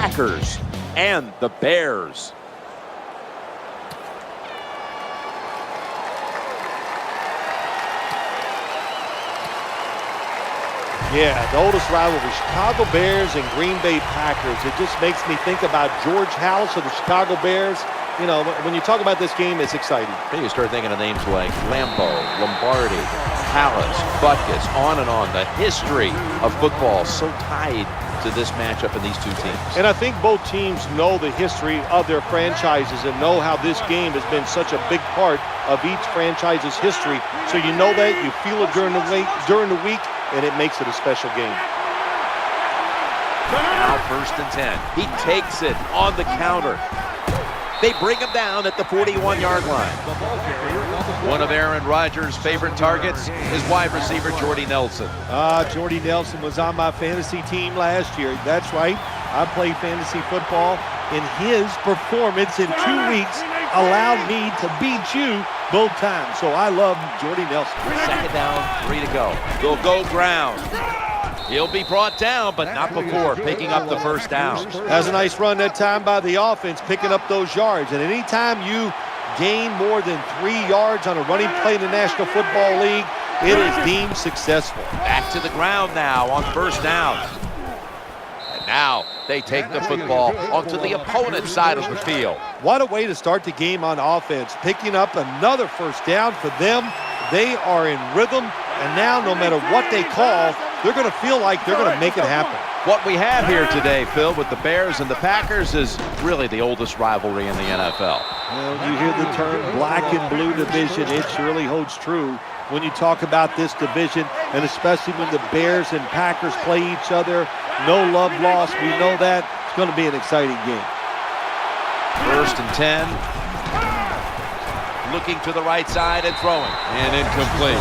Packers and the Bears. Yeah, the oldest rivalry, Chicago Bears and Green Bay Packers. It just makes me think about George House of the Chicago Bears. You know, when you talk about this game, it's exciting. Then you start thinking of names like Lambeau, Lombardi, Hallis, Butkus, on and on. The history of football so tied to this matchup in these two teams. And I think both teams know the history of their franchises and know how this game has been such a big part of each franchise's history. So you know that, you feel it during the week, and it makes it a special game. Now 1st and 10. He takes it on the counter. They bring him down at the 41-yard line. One of Aaron Rodgers' favorite targets is wide receiver Jordy Nelson. Jordy Nelson was on my fantasy team last year. That's right. I played fantasy football, and his performance in 2 weeks allowed me to beat you both times. So I love Jordy Nelson. 2nd down, 3 to go. They'll go ground. He'll be brought down, but not before picking up the 1st down. Has a nice run that time by the offense, picking up those yards. And anytime you gain more than 3 yards on a running play in the National Football League, it is deemed successful. Back to the ground now on 1st down. And now they take the football onto the opponent's side of the field. What a way to start the game on offense, picking up another 1st down for them. They are in rhythm, and now no matter what they call, they're going to feel like they're going to make it happen. What we have here today, Phil, with the Bears and the Packers is really the oldest rivalry in the NFL. Well, you hear the term black and blue division. It surely holds true when you talk about this division, and especially when the Bears and Packers play each other. No love lost. We know that. It's going to be an exciting game. 1st and 10. Looking to the right side and throwing. And incomplete.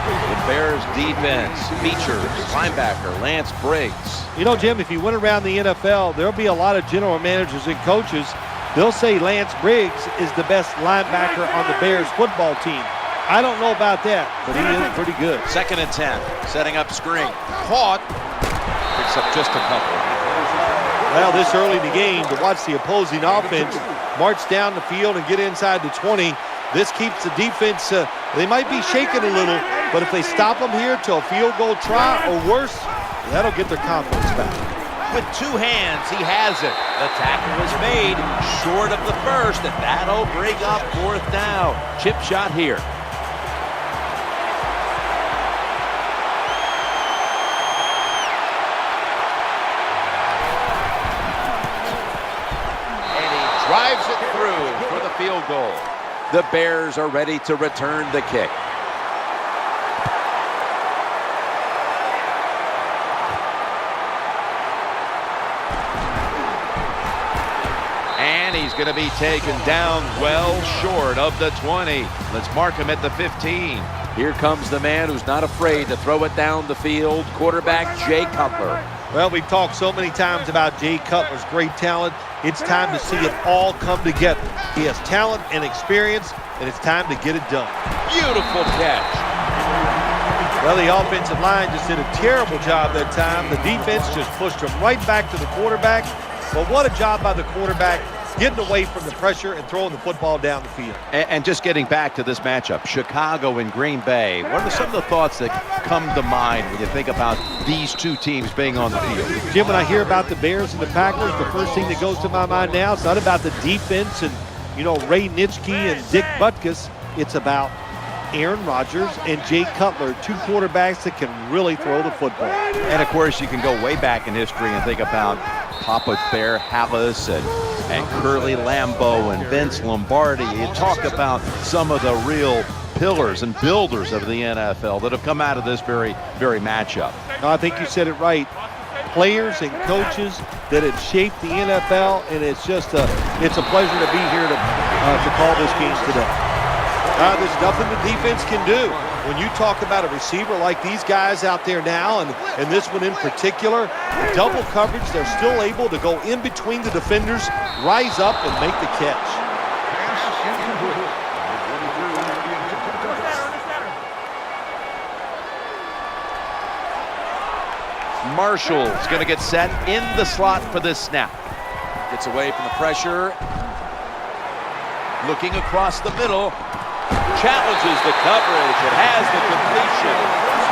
The Bears defense features linebacker Lance Briggs. You know, Jim, if you went around the NFL, there'll be a lot of general managers and coaches. They'll say Lance Briggs is the best linebacker on the Bears football team. I don't know about that, but he is pretty good. 2nd and 10. Setting up screen. Caught. Picks up just a couple. Well, this early in the game, to watch the opposing offense march down the field and get inside the 20, this keeps the defense, they might be shaking a little, but if they stop them here to a field goal try or worse, that'll get their confidence back. With 2 hands, he has it. The tackle is made short of the 1st, and that'll bring up 4th down. Chip shot here. And he drives it through for the field goal. The Bears are ready to return the kick. And he's going to be taken down well short of the 20. Let's mark him at the 15. Here comes the man who's not afraid to throw it down the field, quarterback Jay Cutler. Well, we've talked so many times about Jay Cutler's great talent. It's time to see it all come together. He has talent and experience, and it's time to get it done. Beautiful catch. Well, the offensive line just did a terrible job that time. The defense just pushed him right back to the quarterback. But what a job by the quarterback, getting away from the pressure and throwing the football down the field. And just getting back to this matchup, Chicago and Green Bay, what are some of the thoughts that come to mind when you think about these two teams being on the field? Jim, when I hear about the Bears and the Packers, the first thing that goes to my mind now, it's not about the defense and, you know, Ray Nitschke and Dick Butkus. It's about Aaron Rodgers and Jay Cutler, 2 quarterbacks that can really throw the football. And, of course, you can go way back in history and think about Papa Bear Hallis and Curly Lambeau and Vince Lombardi. You talk about some of the real pillars and builders of the NFL that have come out of this very matchup. No, I think you said it right. Players and coaches that have shaped the NFL, and it's a pleasure to be here to call this game today. There's nothing the defense can do. When you talk about a receiver like these guys out there now, and this one in particular, double coverage, they're still able to go in between the defenders, rise up, and make the catch. Marshall's going to get set in the slot for this snap. Gets away from the pressure. Looking across the middle. Challenges the coverage. It has the completion.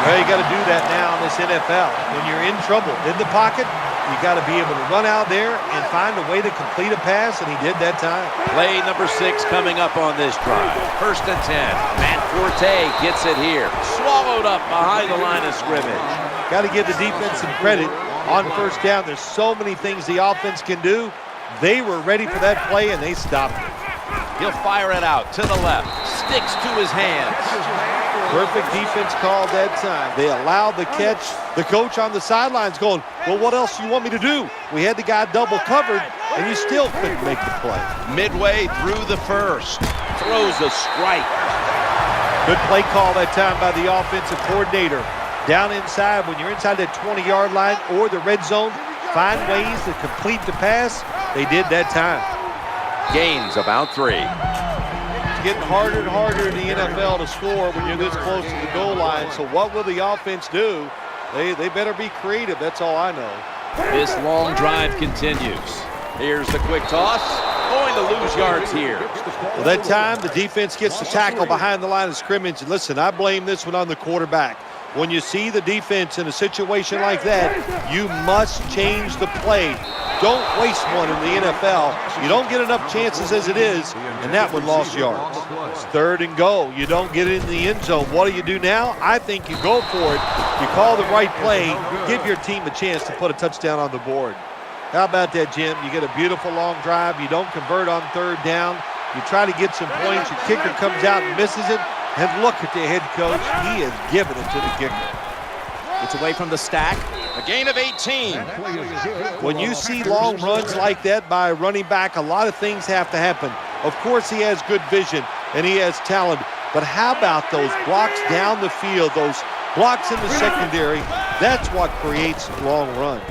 Well, you got to do that now in this NFL. When you're in trouble in the pocket, you got to be able to run out there and find a way to complete a pass, and he did that time. Play number 6 coming up on this drive. 1st and 10. Matt Forte gets it here. Swallowed up behind the line of scrimmage. Got to give the defense some credit on 1st down. There's so many things the offense can do. They were ready for that play, and they stopped it. He'll fire it out to the left. Sticks to his hands. Perfect defense call that time. They allowed the catch. The coach on the sidelines going, well, what else do you want me to do? We had the guy double covered, and you still couldn't make the play. Midway through the 1st. Throws a strike. Good play call that time by the offensive coordinator. Down inside, when you're inside that 20-yard line or the red zone, find ways to complete the pass. They did that time. Gains about 3. It's getting harder and harder in the NFL to score when you're this close to the goal line. So what will the offense do? They better be creative. That's all I know. This long drive continues. Here's the quick toss. Going to lose yards here. Well, that time, the defense gets the tackle behind the line of scrimmage. And listen, I blame this one on the quarterback. When you see the defense in a situation like that, you must change the play. Don't waste one in the NFL. You don't get enough chances as it is, and that one lost yards. It's 3rd and goal. You don't get it in the end zone. What do now? I think you go for it. You call the right play. Give your team a chance to put a touchdown on the board. How about that, Jim? You get a beautiful long drive. You don't convert on 3rd down. You try to get some points. Your kicker comes out and misses it. And look at the head coach. He has given it to the kicker. It's away from the stack. A gain of 18. When you see long runs like that by a running back, a lot of things have to happen. Of course, he has good vision and he has talent. But how about those blocks down the field, those blocks in the secondary? That's what creates long runs.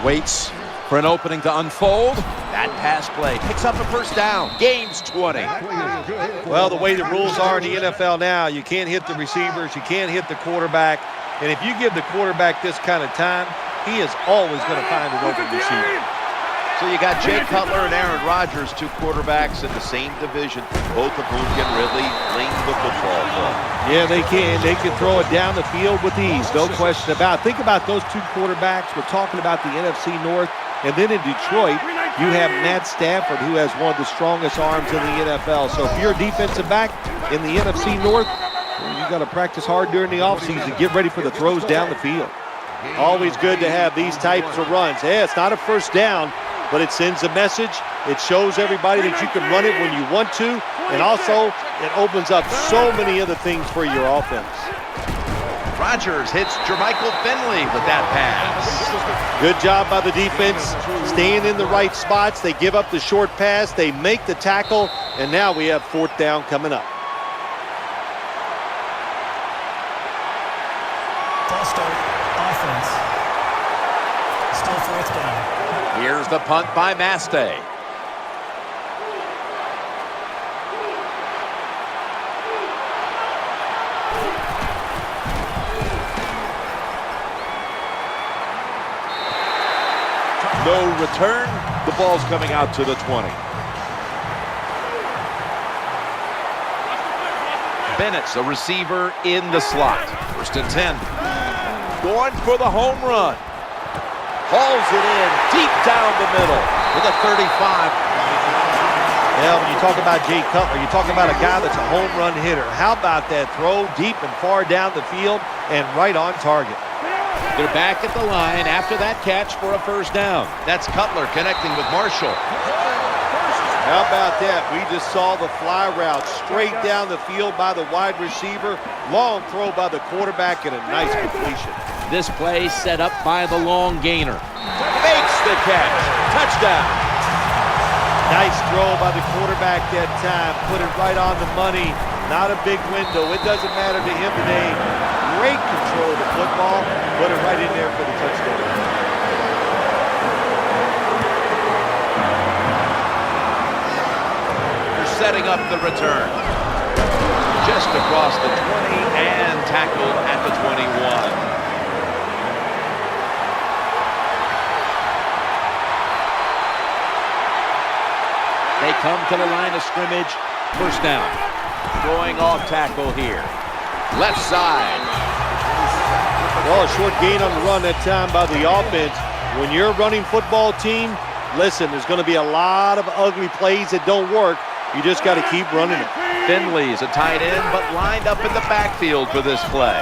Waits for an opening to unfold. That pass play picks up a 1st down. Gains 20. Well, the way the rules are in the NFL now, you can't hit the receivers, you can't hit the quarterback. And if you give the quarterback this kind of time, he is always going to find an open receiver. So you got Jay Cutler and Aaron Rodgers, 2 quarterbacks in the same division, both of whom can really fling the football. Yeah, they can. They can throw it down the field with ease, no question about it. Think about those 2 quarterbacks. We're talking about the NFC North. And then in Detroit, you have Matt Stafford, who has one of the strongest arms in the NFL. So if you're a defensive back in the NFC North, you got to practice hard during the offseason to get ready for the throws down the field. Always good to have these types of runs. Yeah, it's not a 1st down, but it sends a message. It shows everybody that you can run it when you want to, and also it opens up so many other things for your offense. Rodgers hits Jermichael Finley with that pass. Good job by the defense, staying in the right spots. They give up the short pass, they make the tackle, and now we have 4th down coming up. False start, offense. Still 4th down. Here's the punt by Mastay. No return. The ball's coming out to the 20. Bennett's a receiver in the slot. 1st and 10. Going for the home run. Hauls it in deep down the middle to the 35. Well, when you talk about Jay Cutler, you talk about a guy that's a home run hitter. How about that throw deep and far down the field and right on target? They're back at the line after that catch for a 1st down. That's Cutler connecting with Marshall. How about that? We just saw the fly route straight down the field by the wide receiver. Long throw by the quarterback and a nice completion. This play set up by the long gainer. Makes the catch. Touchdown. Nice throw by the quarterback that time. Put it right on the money. Not a big window. It doesn't matter to him today. Great control of the football. Put it right in there for the touchdown. They're setting up the return. Just across the 20 and tackled at the 21. come to the line of scrimmage. First down. Going off tackle here. Left side. Well, a short gain on the run that time by the offense. When you're a running football team, listen, there's going to be a lot of ugly plays that don't work. You just got to keep running it. Finley's a tight end, but lined up in the backfield for this play.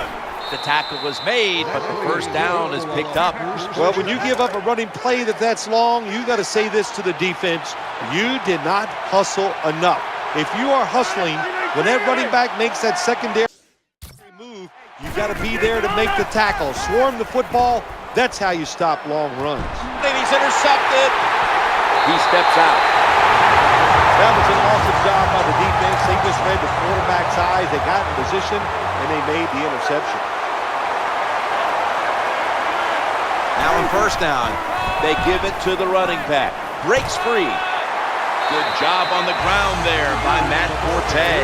The tackle was made, but the first down is picked up. Well, when you give up a running play that's long, you got to say this to the defense. You did not hustle enough. If you are hustling, when that running back makes that secondary move, you got to be there to make the tackle. Swarm the football. That's how you stop long runs. He's intercepted. He steps out. That was an awesome job by the defense. They just read the quarterback's eyes. They got in position, and they made the interception. Now on first down, They give it to the running back. Breaks free. good job on the ground there by Matt Forte.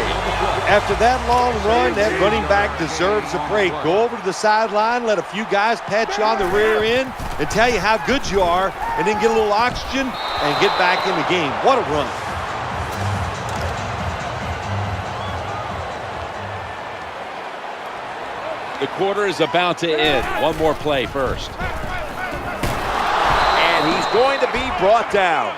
After that long run, that running back deserves a break. Go over to the sideline, let a few guys pat you on the rear end and tell you how good you are, and then get a little oxygen and get back in the game. What a run. The quarter is about to end. One more play first. And he's going to be brought down.